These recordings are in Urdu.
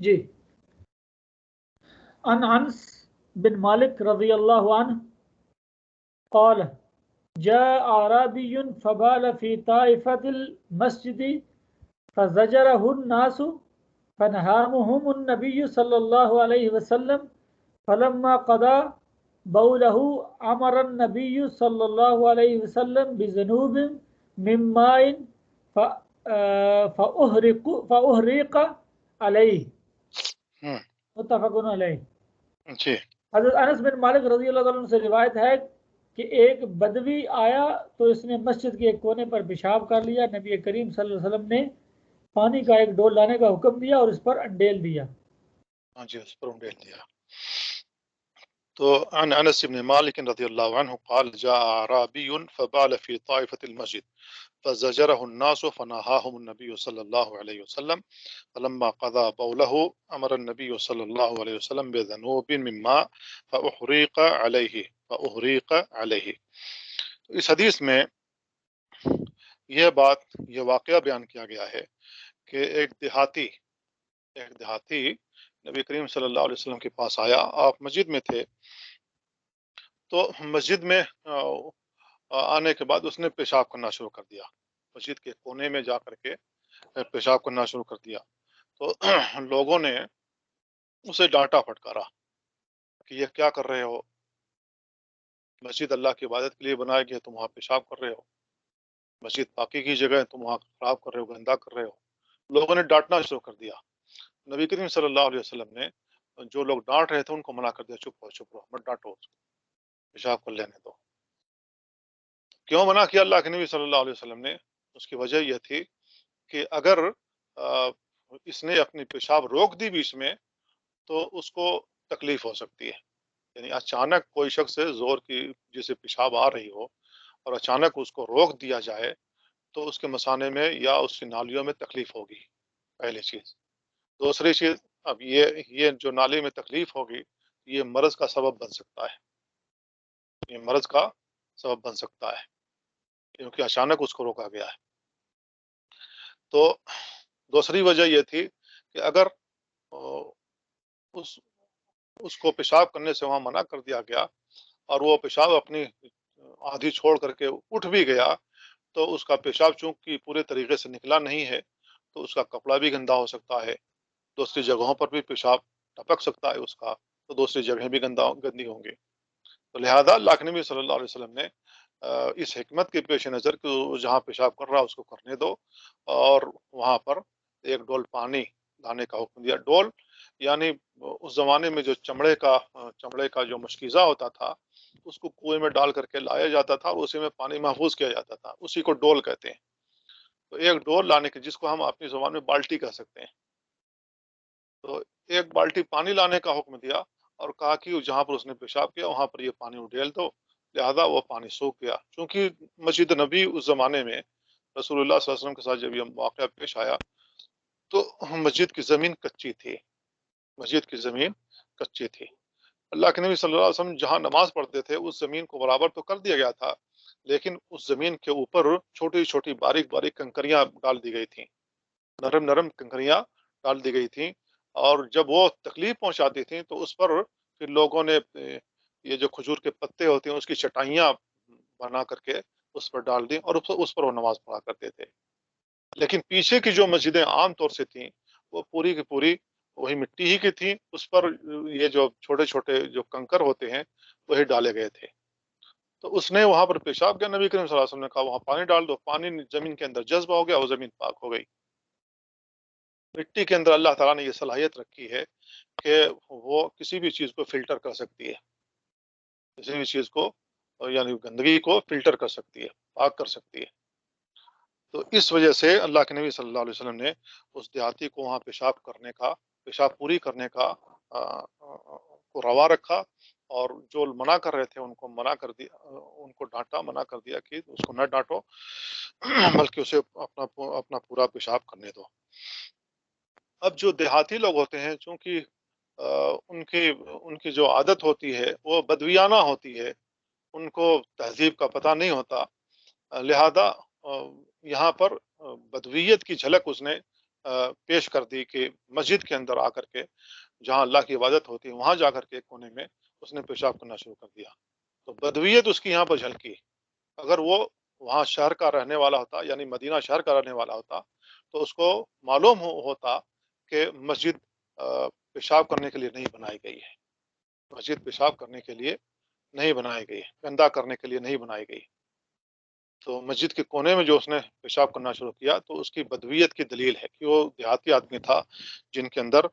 جی عن انس بن مالک رضی اللہ عنہ قال جاء اعرابی فبال في طائفة المسجد فزجره الناس فنهامهم النبي صلى الله عليه وسلم فلما قضى بوله امر النبي صلى الله عليه وسلم بذنوب من ماء فأهرق عليه متفق علیہ۔ جی حضرت انس بن مالک رضی اللہ عنہ سے روایت ہے کہ ایک بدوی آیا تو اس نے مسجد کے ایک کونے پر پیشاب کر لیا۔ نبی کریم صلی اللہ علیہ وسلم نے پانی کا ایک ڈول لانے کا حکم دیا اور اس پر انڈیل دیا۔ ہاں جی، اس پر انڈیل دیا۔ تو عن انس بن مالک رضی اللہ عنہ قال جاء اعرابی فبال في طائفة المسجد فزجره الناس فنهاهم النبي صلى الله عليه وسلم فلما قضى بوله امر النبي صلى الله عليه وسلم بذنوب من ماء فاحريق عليه۔ اس حدیث میں یہ واقعہ بیان کیا گیا ہے کہ ایک دیہاتی نبی کریم صلی اللہ علیہ وسلم کے پاس آیا۔ آپ مسجد میں تھے، تو مسجد میں آنے کے بعد اس نے پیشاب کرنا شروع کر دیا۔ مسجد کے کونے میں جا کر کے پیشاب کرنا شروع کر دیا۔ تو لوگوں نے اسے ڈانٹا پھٹکارا کہ یہ کیا کر رہے ہو، مسجد اللہ کی عبادت کے لیے بنائی گئی ہے، تم وہاں پیشاب کر رہے ہو، مسجد پاکی کی جگہ ہے، تم وہاں خراب کر رہے ہو، گندا کر رہے ہو۔ لوگوں نے ڈانٹنا شروع کر دیا۔ نبی کریم صلی اللہ علیہ وسلم نے جو لوگ ڈانٹ رہے تھے ان کو منع کر دیا، چپ رہو، مت ڈانٹو، پیشاب کر لینے دو۔ کیوں منع کیا اللہ کے نبی صلی اللہ علیہ وسلم نے؟ اس کی وجہ یہ تھی کہ اگر اس نے اپنی پیشاب روک دی بیچ میں تو اس کو تکلیف ہو سکتی ہے۔ یعنی اچانک کوئی شخص سے زور کی جسے پیشاب آ رہی ہو اور اچانک اس کو روک دیا جائے تو اس کے مثانے میں یا اس کی نالیوں میں تکلیف ہوگی، پہلی چیز۔ دوسری چیز، اب یہ جو نالی میں تکلیف ہوگی یہ مرض کا سبب بن سکتا ہے، یہ مرض کا سبب بن سکتا ہے کیونکہ اچانک اس کو روکا گیا ہے۔ تو دوسری وجہ یہ تھی کہ اگر اس کو پیشاب کرنے سے وہاں منع کر دیا گیا اور وہ پیشاب اپنی آدھی چھوڑ کر کے اٹھ بھی گیا تو اس کا پیشاب چونکہ پورے طریقے سے نکلا نہیں ہے تو اس کا کپڑا بھی گندا ہو سکتا ہے، دوسری جگہوں پر بھی پیشاب ٹپک سکتا ہے اس کا، تو دوسری جگہیں بھی گندی ہوں گی۔ تو لہذا اللہ کے نبی صلی اللہ علیہ وسلم نے اس حکمت کے پیش نظر کہ جہاں پیشاب کر رہا اس کو کرنے دو، اور وہاں پر ایک ڈول پانی لانے کا حکم دیا۔ ڈول یعنی اس زمانے میں جو چمڑے کا جو مشکیزہ ہوتا تھا اس کو کنویں میں ڈال کر کے لایا جاتا تھا اور اسی میں پانی محفوظ کیا جاتا تھا، اسی کو ڈول کہتے ہیں۔ تو ایک ڈول لانے کے، جس کو ہم اپنی زبان میں بالٹی کہہ سکتے ہیں، تو ایک بالٹی پانی لانے کا حکم دیا اور کہا کہ جہاں پر اس نے پیشاب کیا وہاں پر یہ پانی اڈیل دو۔ لہذا وہ پانی سوکھ گیا، چونکہ مسجد نبی اس زمانے میں رسول اللہ صلی اللہ علیہ وسلم کے ساتھ جب یہ واقعہ پیش آیا تو مسجد کی زمین کچی تھی، اللہ کے نبی صلی اللہ علیہ وسلم جہاں نماز پڑھتے تھے اس زمین کو برابر تو کر دیا گیا تھا، لیکن اس زمین کے اوپر چھوٹی چھوٹی باریک باریک کنکریاں ڈال دی گئی تھیں، نرم کنکریاں ڈال دی گئی تھیں، اور جب وہ تکلیف پہنچاتی تھیں تو اس پر پھر لوگوں نے یہ جو کھجور کے پتے ہوتے ہیں اس کی چٹائیاں بنا کر کے اس پر ڈال دی اور اس پر وہ نماز پڑھا کرتے تھے۔ لیکن پیچھے کی جو مسجدیں عام طور سے تھیں وہ پوری کی پوری وہی مٹی ہی کی تھیں، اس پر یہ جو چھوٹے چھوٹے جو کنکر ہوتے ہیں وہی ڈالے گئے تھے۔ تو اس نے وہاں پر پیشاب کیا، نبی کریم صلی اللہ علیہ وسلم نے کہا وہاں پانی ڈال دو، پانی زمین کے اندر جذب ہو گیا، وہ زمین پاک ہو گئی۔ مٹی کے اندر اللہ تعالیٰ نے یہ صلاحیت رکھی ہے کہ وہ کسی بھی چیز کو فلٹر کر سکتی ہے، کسی بھی چیز کو یعنی گندگی کو فلٹر کر سکتی ہے، پاک کر سکتی ہے۔ تو اس وجہ سے اللہ کے نبی صلی اللہ علیہ وسلم نے اس دیہاتی کو وہاں پیشاب پوری کرنے کا کو روا رکھا، اور جو منع کر رہے تھے ان کو منع کر دیا، ان کو ڈانٹا، منع کر دیا کہ اس کو نہ ڈانٹو بلکہ اسے اپنا پورا پیشاب کرنے دو۔ اب جو دیہاتی لوگ ہوتے ہیں چونکہ ان کی جو عادت ہوتی ہے وہ بدویانہ ہوتی ہے، ان کو تہذیب کا پتہ نہیں ہوتا، لہذا یہاں پر بدویت کی جھلک اس نے پیش کر دی کہ مسجد کے اندر آ کر کے جہاں اللہ کی عبادت ہوتی ہے وہاں جا کر کے ایک کونے میں اس نے پیشاب کرنا شروع کر دیا. تو بدویت اس کی یہاں پر جھلکی. اگر وہ وہاں شہر کا رہنے والا ہوتا یعنی مدینہ شہر کا رہنے والا ہوتا تو اس کو معلوم ہوتا کہ مسجد پیشاب کرنے کے لیے نہیں بنائی گئی ہے. مسجد پیشاب کرنے کے لیے نہیں بنائی گئی, گندا کرنے کے لیے نہیں بنائی گئی. تو مسجد کے کونے میں جو اس نے پیشاب کرنا شروع کیا تو اس کی بدویت کی دلیل ہے کہ وہ دیہاتی آدمی تھا جن کے اندر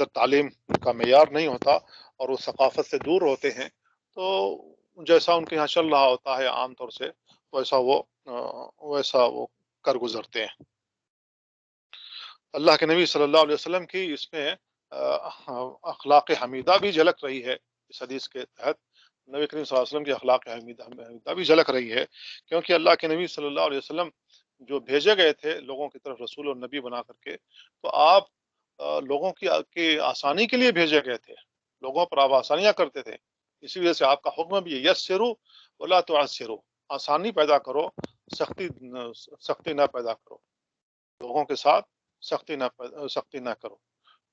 تعلیم کا معیار نہیں ہوتا اور وہ ثقافت سے دور ہوتے ہیں. تو جیسا ان کے یہاں چل رہا ہوتا ہے عام طور سے ویسا وہ کر گزرتے ہیں. اللہ کے نبی صلی اللہ علیہ وسلم کی اس میں اخلاق حمیدہ بھی جھلک رہی ہے. اس حدیث کے تحت نبی کریم صلی اللہ علیہ وسلم کی اخلاق حمیدہ بھی جھلک رہی ہے, کیونکہ اللہ کے نبی صلی اللہ علیہ وسلم جو بھیجے گئے تھے لوگوں کی طرف رسول اور نبی بنا کر کے, تو آپ لوگوں کی آسانی کے لیے بھیجے گئے تھے, لوگوں پر آپ آسانیاں کرتے تھے. اسی وجہ سے آپ کا حکم بھی یسروا ولا تعسروا, آسانی پیدا کرو سختی نہ پیدا کرو, لوگوں کے ساتھ سختی نہ کرو.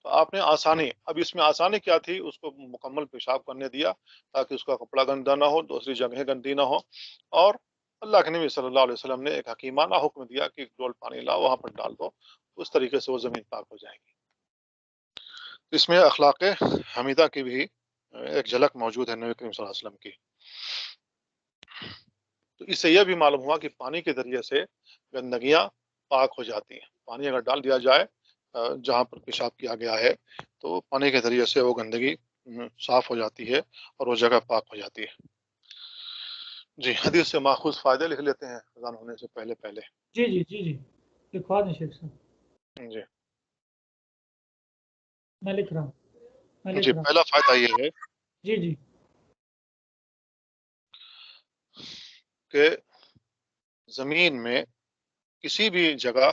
تو آپ نے آسانی, اب اس میں آسانی کیا تھی, اس کو مکمل پیشاب کرنے دیا تاکہ اس کا کپڑا گندا نہ ہو, دوسری جگہیں گندی نہ ہو. اور اللہ کے نبی صلی اللہ علیہ وسلم نے ایک حکیمانہ حکم دیا کہ ڈول پانی لاؤ وہاں پر ڈال دو, اس طریقے سے وہ زمین پاک ہو جائے گی. اس میں اخلاق حمیدہ کی بھی ایک جھلک موجود ہے نبی کریم صلی اللہ علیہ وسلم کی. تو اس سے یہ بھی معلوم ہوا کہ پانی کے ذریعے سے گندگیاں پاک ہو جاتی ہیں. پانی اگر ڈال دیا جائے جہاں پر پیشاب کیا گیا ہے تو پانی کے ذریعے سے وہ گندگی صاف ہو جاتی ہے اور وہ جگہ پاک ہو جاتی ہے. جی, حدیث سے ماخوذ فائدے لکھ لیتے ہیں اذان ہونے سے پہلے. جی جی جی جی لکھوا دیں شیخ صاحب. جی میں لکھ رہا ہوں. جی, پہلا فائدہ یہ ہے جی جی کہ زمین میں کسی بھی جگہ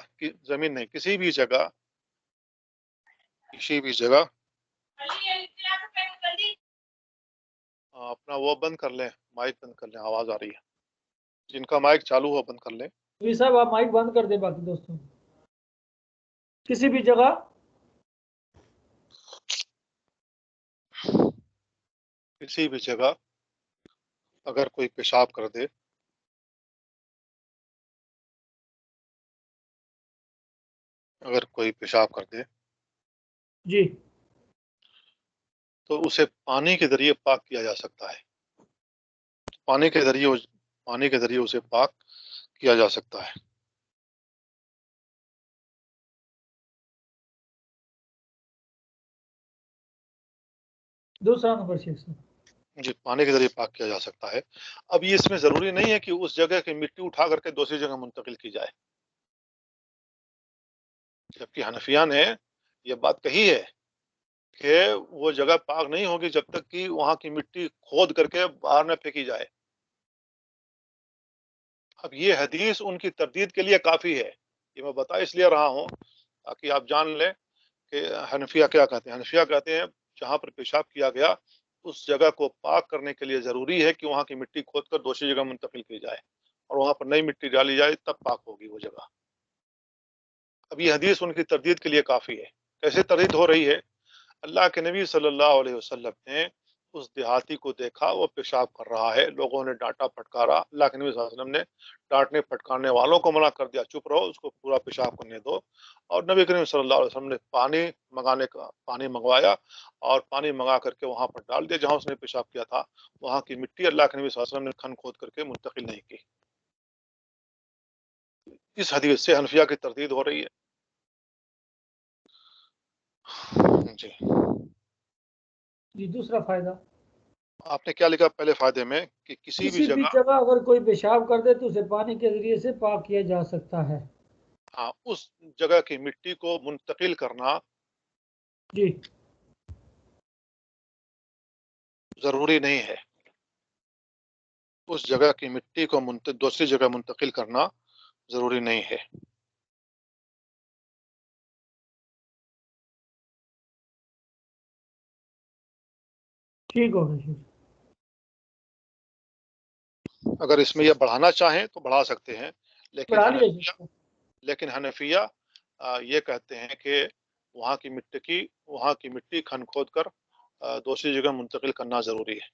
زمین نہیں کسی بھی جگہ اپنا وہ بند کر لیں, مائک بند کر لیں, آواز آ رہی ہے. جن کا مائک چالو ہو بند کر لیں. جی صاحب آپ مائک بند کر دیں. باقی دوستوں کسی بھی جگہ اگر کوئی پیشاب کر دے جی تو اسے پانی کے ذریعے پاک کیا جا سکتا ہے. پانی کے ذریعے اسے پاک کیا جا سکتا ہے. دوسرا نمبر شیخ صاحب. جی, پانی کے ذریعے پاک کیا جا سکتا ہے. اب یہ اس میں ضروری نہیں ہے کہ اس جگہ کی مٹی اٹھا کر کے دوسری جگہ منتقل کی جائے, جبکہ حنفیہ نے یہ بات کہی ہے کہ وہ جگہ پاک نہیں ہوگی جب تک کہ وہاں کی مٹی کھود کر کے باہر نہ پھینکی جائے. اب یہ حدیث ان کی تردید کے لیے کافی ہے. یہ میں بتا اس لیے رہا ہوں تاکہ آپ جان لیں کہ حنفیہ کیا کہتے ہیں. حنفیہ کہتے ہیں جہاں پر پیشاب کیا گیا اس جگہ کو پاک کرنے کے لیے ضروری ہے کہ وہاں کی مٹی کھود کر دوسری جگہ منتقل کی جائے اور وہاں پر نئی مٹی ڈالی جائے, تب پاک ہوگی وہ جگہ. اب یہ حدیث ان کی تردید کے لیے کافی ہے. کیسے تردید ہو رہی ہے؟ اللہ کے نبی صلی اللہ علیہ وسلم نے اس دیہاتی کو دیکھا, وہ پیشاب کر رہا ہے, لوگوں نے ڈانٹا پھٹکارا. اللہ کے نبی صلی اللہ علیہ وسلم نے ڈانٹنے پھٹکارنے والوں کو منع کر دیا, چپ رہو, اس کو پورا پیشاب کرنے دو. اور نبی کریم صلی اللہ علیہ وسلم نے پانی منگوایا اور پانی منگا کر کے وہاں پر ڈال دیا جہاں اس نے پیشاب کیا تھا. وہاں کی مٹی اللہ کے نبی صلی اللہ علیہ وسلم نے کھن کھود کر کے منتقل نہیں کی. اس حدیث سے حنفیہ کی تردید ہو رہی ہے. جی جی دوسرا فائدہ آپ نے کیا لکھا پہلے فائدے میں کہ کسی بھی جگہ اگر کوئی پیشاب کر دے تو اسے پانی کے ذریعے سے پاک کیا جا سکتا ہے. ہاں, اس جگہ کی مٹی کو منتقل کرنا جی ضروری نہیں ہے. اس جگہ کی مٹی کو دوسری جگہ منتقل کرنا ضروری نہیں ہے. ٹھیک ہو گیا. اگر اس میں یہ بڑھانا چاہیں تو بڑھا سکتے ہیں, لیکن بڑھا لیا. لیکن حنفیہ یہ کہتے ہیں کہ وہاں کی مٹی کھن کھود کر دوسری جگہ منتقل کرنا ضروری ہے.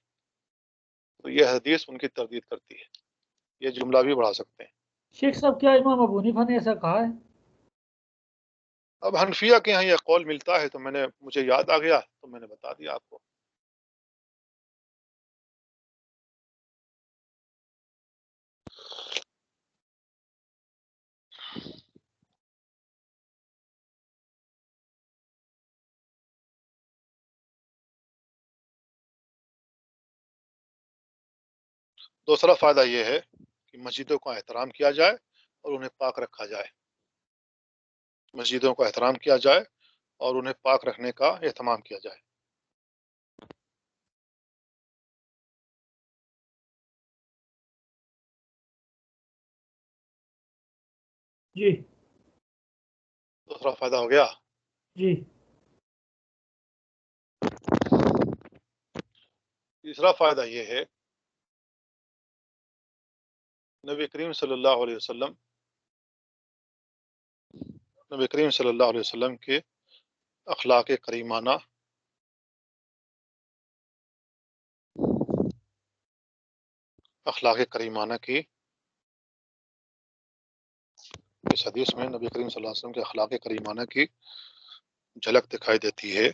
تو یہ حدیث ان کی تردید کرتی ہے. یہ جملہ بھی بڑھا سکتے ہیں. شیخ صاحب کیا امام ابو حنیفہ نے ایسا کہا ہے؟ اب حنفیہ کے یہاں یہ قول ملتا ہے تو مجھے یاد آ گیا تو میں نے بتا دیا آپ کو. دوسرا فائدہ یہ ہے کہ مسجدوں کا احترام کیا جائے اور انہیں پاک رکھا جائے. مسجدوں کا احترام کیا جائے اور انہیں پاک رکھنے کا اہتمام کیا جائے. جی دوسرا فائدہ ہو گیا. جی تیسرا فائدہ یہ ہے نبی کریم صلی اللہ علیہ وسلم کے اخلاق کریمانہ کی اس حدیث میں نبی کریم صلی اللہ علیہ وسلم کے اخلاق کریمانہ کی جھلک دکھائی دیتی ہے.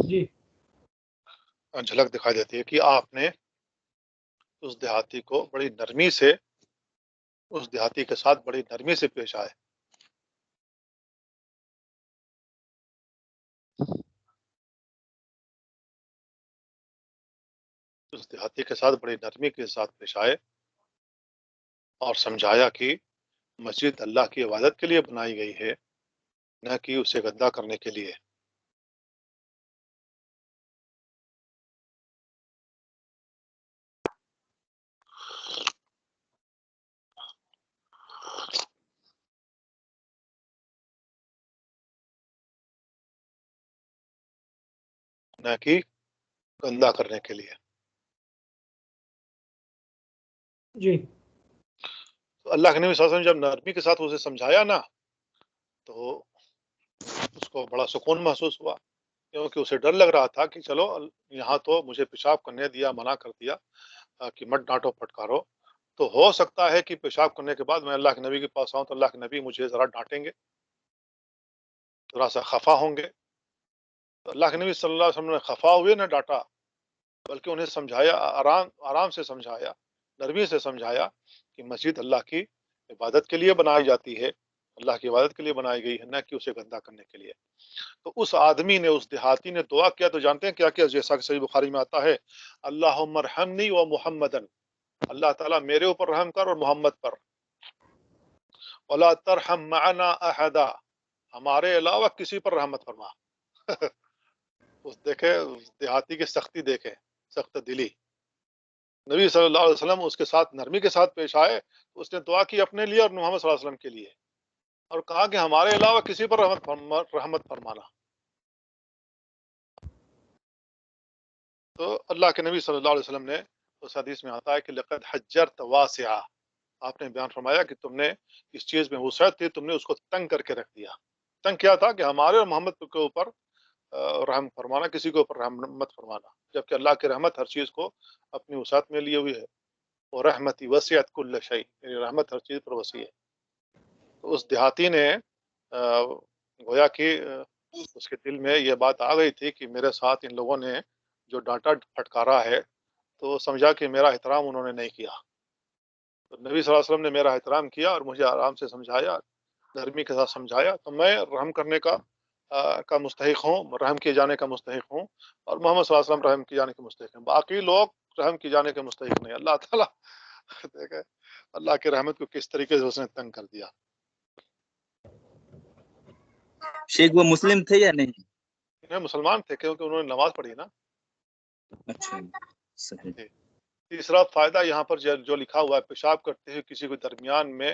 جی جھلک دکھائی دیتی ہے کہ آپ نے اس دیہاتی کو بڑی نرمی سے اس دیہاتی کے ساتھ بڑی نرمی سے پیش آئے. اس دیہاتی کے ساتھ بڑی نرمی کے ساتھ پیش آئے اور سمجھایا کہ مسجد اللہ کی عبادت کے لیے بنائی گئی ہے نہ کہ اسے گندا کرنے کے لیے. نہ کہ گندا کرنے کے لیے. جی تو اللہ کے نبی صلی اللہ علیہ وسلم جب نرمی کے ساتھ اسے سمجھایا نا تو اس کو بڑا سکون محسوس ہوا کیونکہ اسے ڈر لگ رہا تھا کہ چلو یہاں تو مجھے پیشاب کرنے دیا منع کر دیا کہ مت ڈانٹو پھٹکارو تو ہو سکتا ہے کہ پیشاب کرنے کے بعد میں اللہ کے نبی کے پاس آؤں تو اللہ کے نبی مجھے ذرا ڈانٹیں گے تھوڑا سا خفا ہوں گے. تو اللہ کے نبی صلی اللہ علیہ وسلم نے خفا ہوئے نہ ڈانٹا بلکہ انہیں سمجھایا آرام سے سمجھایا نرمی سے سمجھایا کہ مسجد اللہ کی عبادت کے لیے بنائی جاتی ہے اللہ کی عبادت کے لیے بنائی گئی ہے نہ کہ اسے گندا کرنے کے لیے. تو اس آدمی نے اس دیہاتی نے دعا کیا تو جانتے ہیں کیا کیا جیسا کہ صحیح بخاری میں آتا ہے اللہم ارحمنی و محمدن اللہ تعالیٰ میرے اوپر رحم کر اور محمد پر ولا ترحم معنا احدا ہمارے علاوہ کسی پر رحمت فرما. دیکھے دیہاتی کی سختی دیکھے سخت دلی. نبی صلی اللہ علیہ وسلم اس کے ساتھ نرمی کے ساتھ پیش آئے تو اس نے دعا کی اپنے لیے اور محمد صلی اللہ علیہ وسلم کے لیے اور کہا کہ ہمارے علاوہ کسی پر رحمت فرمانا. تو اللہ کے نبی صلی اللہ علیہ وسلم نے اس حدیث میں آتا ہے کہ لقد حجرت واسعا آپ نے بیان فرمایا کہ تم نے اس چیز میں وسعت تھی تم نے اس کو تنگ کر کے رکھ دیا. تنگ کیا تھا کہ ہمارے اور محمد کے اوپر رحم فرمانا کسی کے اوپر رحم مت فرمانا جبکہ اللہ کی رحمت ہر چیز کو اپنی وسعت میں لیے ہوئی ہے اور رحمتی وسعت کل شیء یعنی رحمت ہر چیز پر وسیع ہے. تو اس دیہاتی نے گویا کہ اس کے دل میں یہ بات آ گئی تھی کہ میرے ساتھ ان لوگوں نے جو ڈانٹا پھٹکارا ہے تو سمجھا کہ میرا احترام انہوں نے نہیں کیا. تو نبی صلی اللہ علیہ وسلم نے میرا احترام کیا اور مجھے آرام سے سمجھایا نرمی کے ساتھ سمجھایا تو میں رحم کرنے کا مستحق ہوں رحم کیے جانے کا مستحق ہوں اور محمد صلی اللہ علیہ وسلم رحم کیے جانے کے مستحق ہیں. باقی لوگ رحم کیے جانے کے مستحق نہیں. اللہ تعالیٰ دیکھے اللہ کی رحمت کو کس طریقے سے اس نے تنگ کر دیا. شیخ وہ مسلم تھے یا نہیں؟ مسلمان تھے کیونکہ انہوں نے نماز پڑھی نا. اچھا صحیح. تیسرا فائدہ یہاں پر جو لکھا ہوا ہے پیشاب کرتے ہوئے کسی کو درمیان میں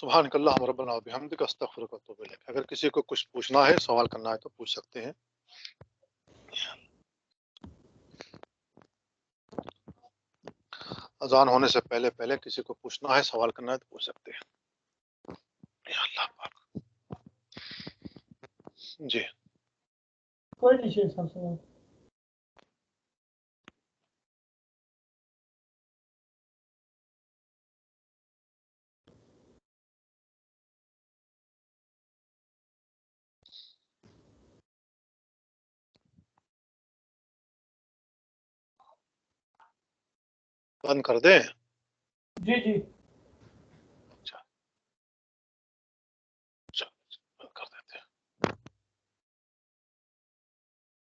سبحانک اللہم ربنا و بحمدک استغفرک و اتوب الیک. اگر کسی کو کچھ پوچھنا ہے، سوال کرنا ہے تو پوچھ سکتے ہیں. اذان ہونے سے پہلے پہلے کسی کو پوچھنا ہے، سوال کرنا ہے تو پوچھ سکتے ہیں. یا اللہ پاک. جی کوئی نہیں شیخ صاحب سوال. بند کر دیں. جی جی